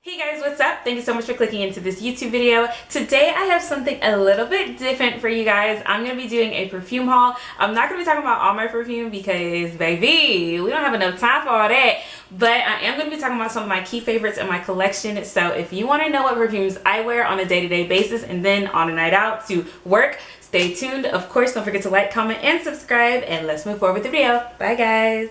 Hey guys, what's up? Thank you so much for clicking into this YouTube video. Today I have something a little bit different for you guys. I'm going to be doing a perfume haul. I'm not going to be talking about all my perfume because, baby, we don't have enough time for all that. But I am going to be talking about some of my key favorites in my collection. So if you want to know what perfumes I wear on a day-to-day basis and then on a night out to work, stay tuned. Of course, don't forget to like, comment, and subscribe. And let's move forward with the video. Bye, guys.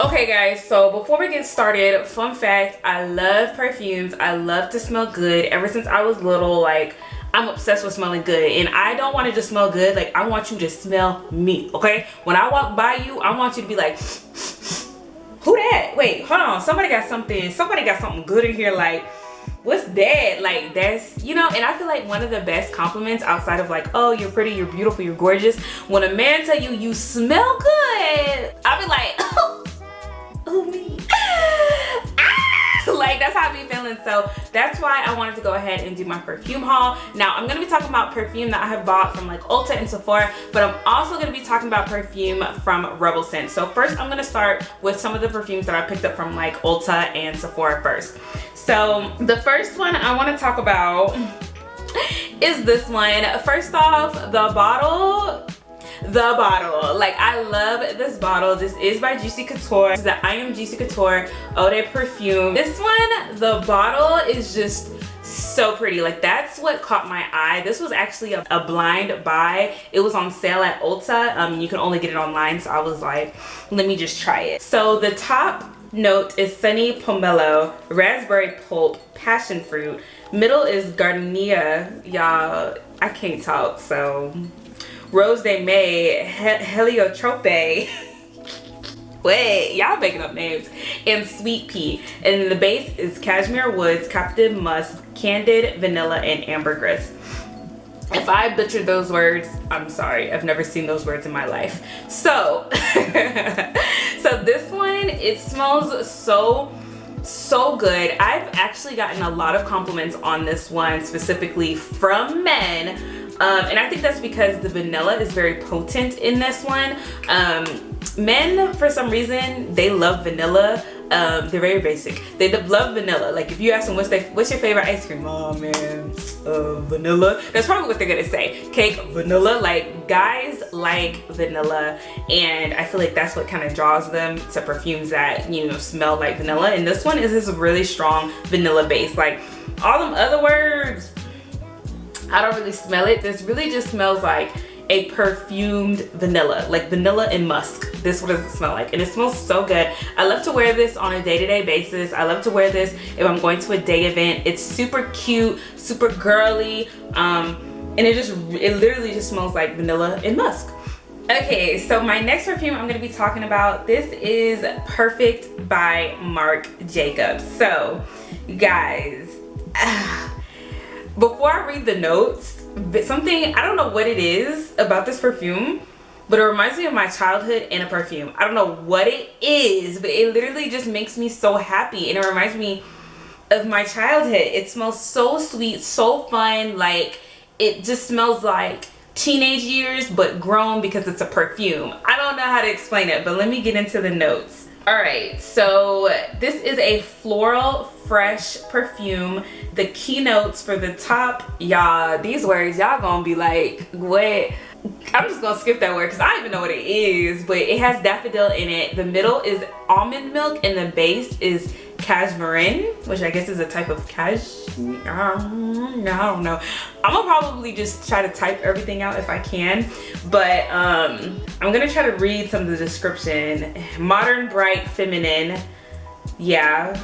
Okay guys, so before we get started, fun fact, I love perfumes. I love to smell good. Ever since I was little, like, I'm obsessed with smelling good, and I don't want to just smell good. Like, I want you to smell me, okay? When I walk by you, I want you to be like, who that? Wait, hold on, somebody got something good in here. Like, what's that? Like, that's, you know. And I feel like one of the best compliments outside of like, oh, you're pretty, you're beautiful, you're gorgeous, when a man tell you you smell good, I'll be like, oh me. Like, that's how I be feeling. So that's why I wanted to go ahead and do my perfume haul. Now I'm gonna be talking about perfume that I have bought from like Ulta and Sephora, but I'm also gonna be talking about perfume from ReblScents. So first I'm gonna start with some of the perfumes that I picked up from like Ulta and Sephora first. So the first one I want to talk about is this one. First off, the bottle. Like, I love this bottle. This is by Juicy Couture. This is the I Am Juicy Couture Eau de Perfume. This one, the bottle is just so pretty. Like, that's what caught my eye. This was actually a blind buy. It was on sale at Ulta. You can only get it online, so I was like, let me just try it. So the top note is Sunny Pomelo, Raspberry Pulp, Passion Fruit. Middle is Gardenia. Y'all, I can't talk, so Rose de May, Heliotrope. Wait, y'all making up names. And Sweet Pea. And the base is Cashmere Woods, Captive Musk, Candid Vanilla, and Ambergris. If I butchered those words, I'm sorry. I've never seen those words in my life. So, so this one, it smells so good. I've actually gotten a lot of compliments on this one, specifically from men. And I think that's because the vanilla is very potent in this one. Men, for some reason, they love vanilla. They're very basic. They love vanilla. Like, if you ask them what's your favorite ice cream, oh man, vanilla. That's probably what they're gonna say. Cake, vanilla. Like, guys like vanilla, and I feel like that's what kind of draws them to perfumes that, you know, smell like vanilla. And this one is this really strong vanilla base. Like, all them other words, I don't really smell it. This really just smells like a perfumed vanilla, like vanilla and musk. This what does it smell like, and it smells so good. I love to wear this on a day-to-day basis. I love to wear this if I'm going to a day event. It's super cute, super girly, and it literally just smells like vanilla and musk. Okay, so my next perfume I'm gonna be talking about, this is Perfect by Marc Jacobs. So, you guys, before I read the notes, something, I don't know what it is about this perfume, but it reminds me of my childhood in a perfume. I don't know what it is, but it literally just makes me so happy, and it reminds me of my childhood. It smells so sweet, so fun. Like, it just smells like teenage years, but grown because it's a perfume. I don't know how to explain it, but let me get into the notes. All right, so this is a floral fresh perfume. The keynotes for the top, y'all, these words, y'all gonna be like, what? I'm just gonna skip that word because I don't even know what it is, but it has daffodil in it. The middle is almond milk, and the base is cashmere, which I guess is a type of cashmere. I don't know. I'm gonna probably just try to type everything out if I can, but I'm gonna try to read some of the description. Modern, bright, feminine. Yeah,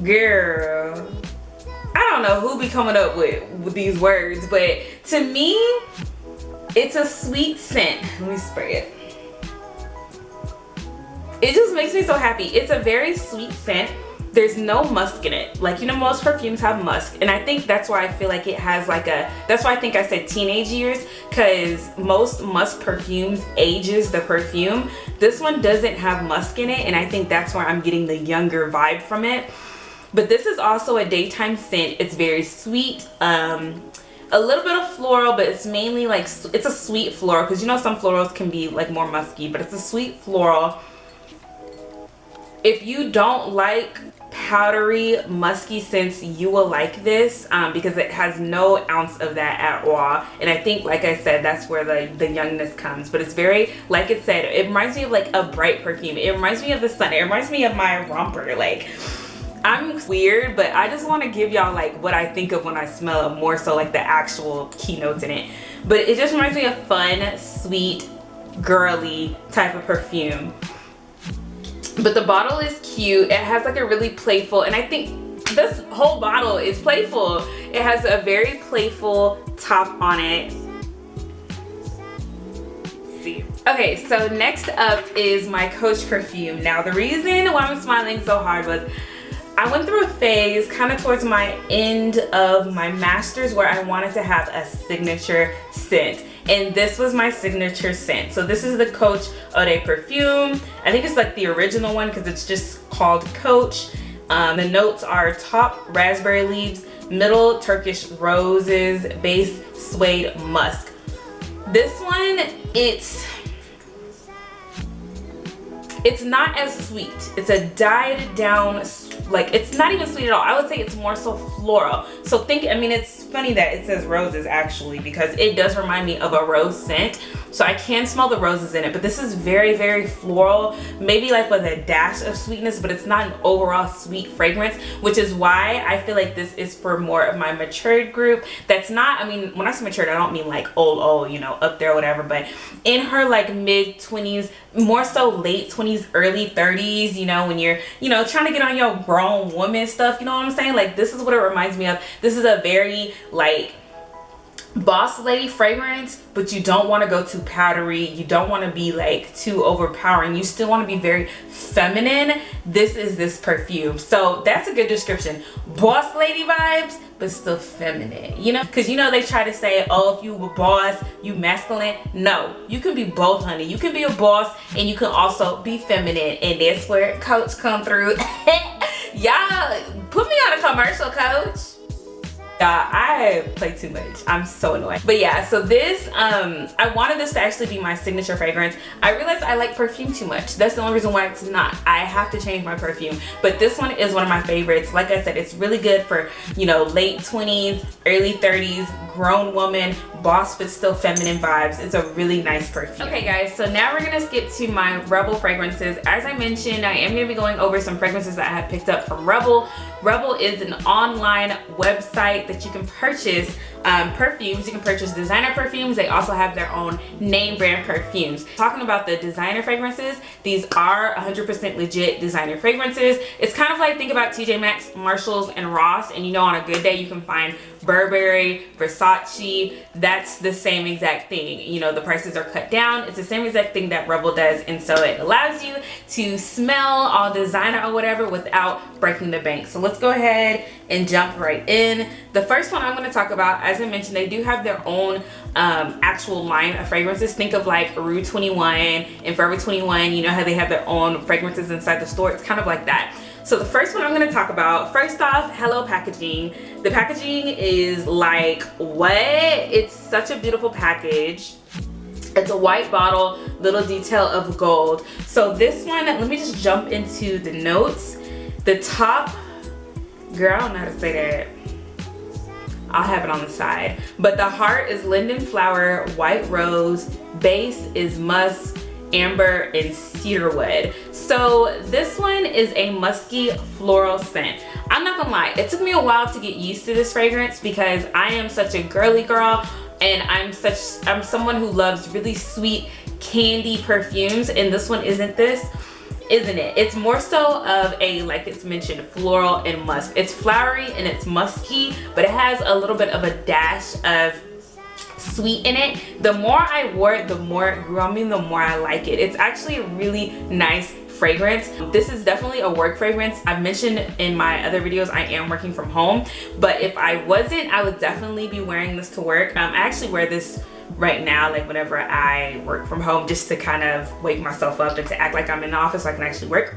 girl, I don't know who be coming up with these words, but to me, it's a sweet scent. Let me spray it. It just makes me so happy. It's a very sweet scent. there's no musk in it. Like, you know, most perfumes have musk, and I think that's why I feel like it has like a, that's why I think I said teenage years, because most musk perfumes ages the perfume. This one doesn't have musk in it, and I think that's why I'm getting the younger vibe from it. But this is also a daytime scent. It's very sweet, a little bit of floral, but it's mainly like, it's a sweet floral, because you know some florals can be like more musky, but it's a sweet floral. If you don't like powdery musky scents, you will like this, because it has no ounce of that at all. And I think, like I said, that's where the youngness comes. But it's very, like it said, it reminds me of like a bright perfume. It reminds me of the sun. It reminds me of my romper. Like, I'm weird, but I just want to give y'all like what I think of when I smell it, more so like the actual keynotes in it. But it just reminds me of fun, sweet, girly type of perfume. But the bottle is cute. It has like a really playful, and I think this whole bottle is playful. It has a very playful top on it. See. Okay, so next up is my Coach perfume. Now the reason why I'm smiling so hard was I went through a phase kind of towards my end of my master's where I wanted to have a signature scent. And this was my signature scent. So this is the Coach perfume. I think it's like the original one because it's just called Coach. The notes are top raspberry leaves, middle Turkish roses, base suede musk. This one, it's not as sweet. It's a dyed down, like, it's not even sweet at all. I would say it's more so floral. So think, I mean, it's funny that it says roses actually, because it does remind me of a rose scent. So I can smell the roses in it, but this is very, very floral, maybe like with a dash of sweetness, but it's not an overall sweet fragrance, which is why I feel like this is for more of my matured group. That's not, I mean, when I say matured, I don't mean like old, you know, up there or whatever, but in her like mid 20s, more so late 20s, early 30s, you know, when you're, you know, trying to get on your grown woman stuff, you know what I'm saying? Like, this is what it reminds me of. This is a very like boss lady fragrance, but you don't want to go too powdery. You don't want to be like too overpowering. You still want to be very feminine. This is this perfume. So that's a good description. Boss lady vibes, but still feminine, you know? Because you know they try to say, oh, if you were boss, you masculine. No, you can be both, honey. You can be a boss and you can also be feminine, and that's where Coach come through. Y'all, put me on a commercial, Coach. I play too much. I'm so annoying. But yeah, so this, I wanted this to actually be my signature fragrance. I realized I like perfume too much. That's the only reason why it's not. I have to change my perfume. But this one is one of my favorites. Like I said, it's really good for, you know, late 20s, early 30s, grown woman, boss but still feminine vibes. It's a really nice perfume. Okay guys, so now we're gonna skip to my Rebl fragrances. As I mentioned, I am gonna be going over some fragrances that I have picked up from Rebl. Rebl is an online website that you can purchase perfumes. You can purchase designer perfumes. They also have their own name brand perfumes. Talking about the designer fragrances, these are 100% legit designer fragrances. It's kind of like, think about TJ Maxx, Marshalls, and Ross, and you know on a good day you can find Burberry, Versace. That's the same exact thing. You know, the prices are cut down. It's the same exact thing that Rebl does, and so it allows you to smell all designer or whatever without breaking the bank. So let's go ahead and jump right in. The first one I'm going to talk about, as I mentioned, they do have their own actual line of fragrances. Think of like Rue 21 and Forever 21. You know how they have their own fragrances inside the store? It's kind of like that. So the first one I'm going to talk about, first off, hello packaging. The packaging is like, what? It's such a beautiful package. It's a white bottle, little detail of gold. So this one, let me just jump into the notes. The top, girl, I don't know how to say that. I'll have it on the side. But the heart is linden flower, white rose, base is musk, amber, and cedarwood. So this one is a musky floral scent. I'm not gonna lie, it took me a while to get used to this fragrance because I am such a girly girl, and I'm someone who loves really sweet candy perfumes, and this one isn't this. Isn't it? It's more so of a, like it's mentioned, floral and musk. It's flowery and it's musky, but it has a little bit of a dash of sweet in it. The more I wore it, the more it grew on me, the more I like it. It's actually a really nice fragrance. This is definitely a work fragrance. I've mentioned in my other videos I am working from home, but if I wasn't, I would definitely be wearing this to work. I actually wear this right now, like whenever I work from home, just to kind of wake myself up and to act like I'm in the office so I can actually work.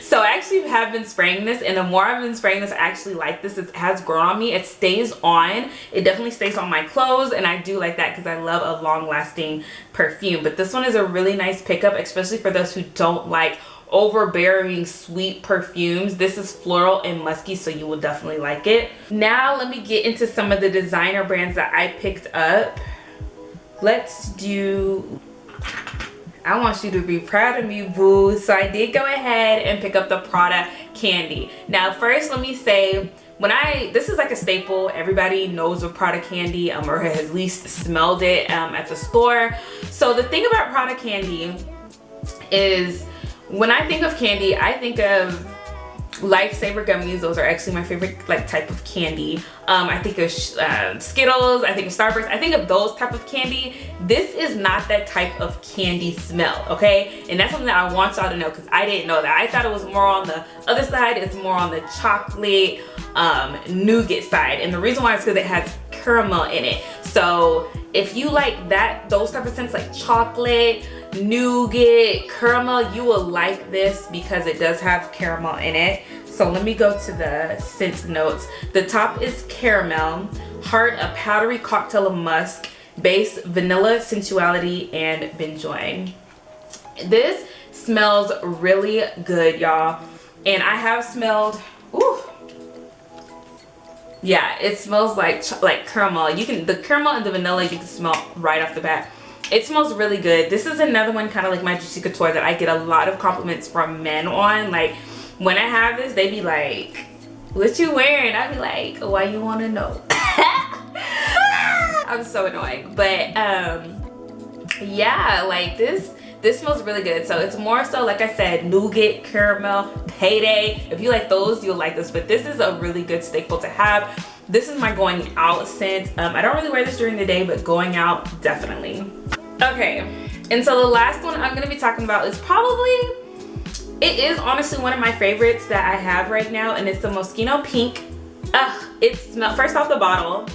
So I actually have been spraying this, and the more I've been spraying this, I actually like this. It has grown on me. It stays on. It definitely stays on my clothes, and I do like that because I love a long-lasting perfume. But this one is a really nice pickup, especially for those who don't like overbearing sweet perfumes. This is floral and musky, so you will definitely like it. Now let me get into some of the designer brands that I picked up. Let's do... I want you to be proud of me, boo. So I did go ahead and pick up the Prada candy. Now first, let me say, this is like a staple. Everybody knows of Prada candy, or has at least smelled it at the store. So the thing about Prada candy is, when I think of candy, I think of Lifesaver gummies. Those are actually my favorite like type of candy. I think of Skittles, I think of Starburst, I think of those type of candy. This is not that type of candy smell, okay? And that's something that I want y'all to know, because I didn't know that. I thought it was more on the other side. It's more on the chocolate nougat side, and the reason why is because it has caramel in it. So if you like those type of scents, like chocolate, nougat, caramel, you will like this because it does have caramel in it. So let me go to the scent notes. The top is caramel, heart a powdery cocktail of musk, base vanilla, sensuality, and benjoin. This smells really good, y'all. And I have smelled, ooh, yeah, it smells like caramel. The caramel and the vanilla you can smell right off the bat. It smells really good. This is another one, kind of like my Juicy Couture, that I get a lot of compliments from men on. Like, when I have this, they be like, what you wearing? I be like, why you want to know? I'm so annoying. But yeah, like this smells really good. So it's more so, like I said, nougat, caramel, payday. If you like those, you'll like this. But this is a really good staple to have. This is my going out scent. I don't really wear this during the day, but going out, definitely. Okay, and so the last one I'm gonna be talking about is it is honestly one of my favorites that I have right now, and it's the Moschino Pink. It smells, first off the bottle,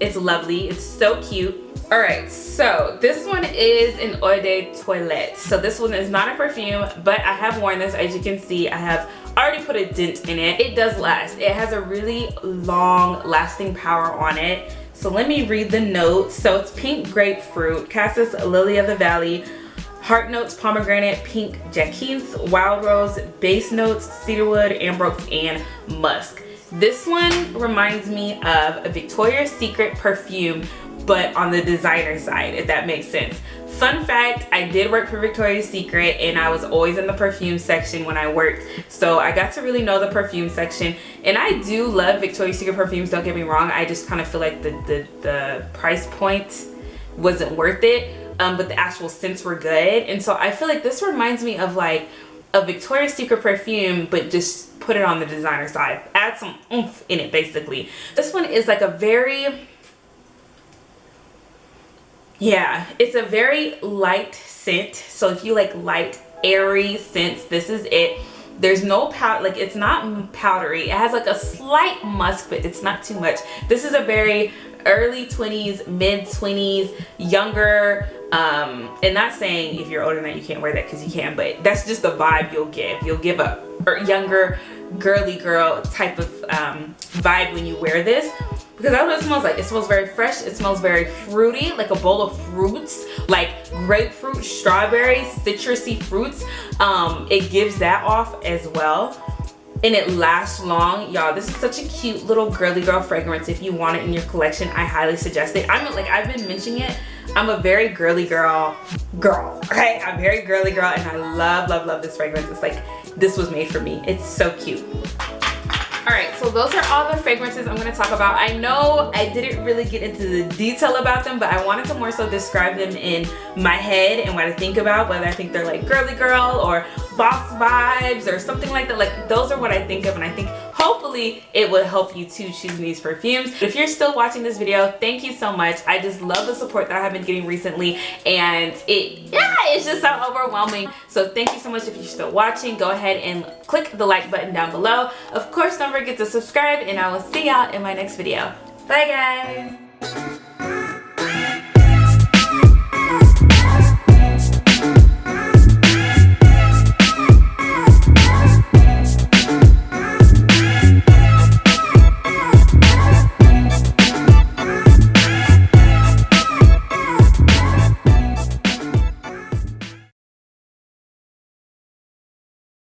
it's lovely, it's so cute. All right, so this one is an eau de toilette. So this one is not a perfume, but I have worn this. As you can see, I have already put a dent in it. It does last. It has a really long lasting power on it. So let me read the notes. So it's pink grapefruit, cassis, lily of the valley, heart notes, pomegranate, pink jacquince, wild rose, base notes, cedarwood, ambrox, and musk. This one reminds me of a Victoria's Secret perfume, but on the designer side, if that makes sense. Fun fact, I did work for Victoria's Secret, and I was always in the perfume section when I worked. So I got to really know the perfume section. And I do love Victoria's Secret perfumes, don't get me wrong. I just kind of feel like the price point wasn't worth it, but the actual scents were good. And so I feel like this reminds me of like a Victoria's Secret perfume, but just put it on the designer side. Add some oomph in it, basically. This one is like a very... yeah, it's a very light scent. So if you like light, airy scents, this is it. There's no powder, like it's not powdery. It has like a slight musk, but it's not too much. This is a very early 20s, mid 20s, younger, and not saying if you're older than that you can't wear that, because you can, but that's just the vibe you'll give. You'll give a younger, girly girl type of vibe when you wear this. Because that's what it smells like. It smells very fresh. It smells very fruity, like a bowl of fruits, like grapefruit, strawberry, citrusy fruits. It gives that off as well. And it lasts long. Y'all, this is such a cute little girly girl fragrance. If you want it in your collection, I highly suggest it. I've been mentioning it. I'm a very girly girl, okay? I'm very girly girl, and I love, love, love this fragrance. It's like, this was made for me. It's so cute. All right, so those are all the fragrances I'm gonna talk about. I know I didn't really get into the detail about them, but I wanted to more so describe them in my head and what I think about, whether I think they're like girly girl or boss vibes or something like that. Like, those are what I think of, and I think hopefully hopefully it will help you too choosing these perfumes. If you're still watching this video, thank you so much. I just love the support that I have been getting recently, and it's just so overwhelming. So thank you so much. If you're still watching, go ahead and click the like button down below. Of course, don't forget to subscribe, and I will see y'all in my next video. Bye guys.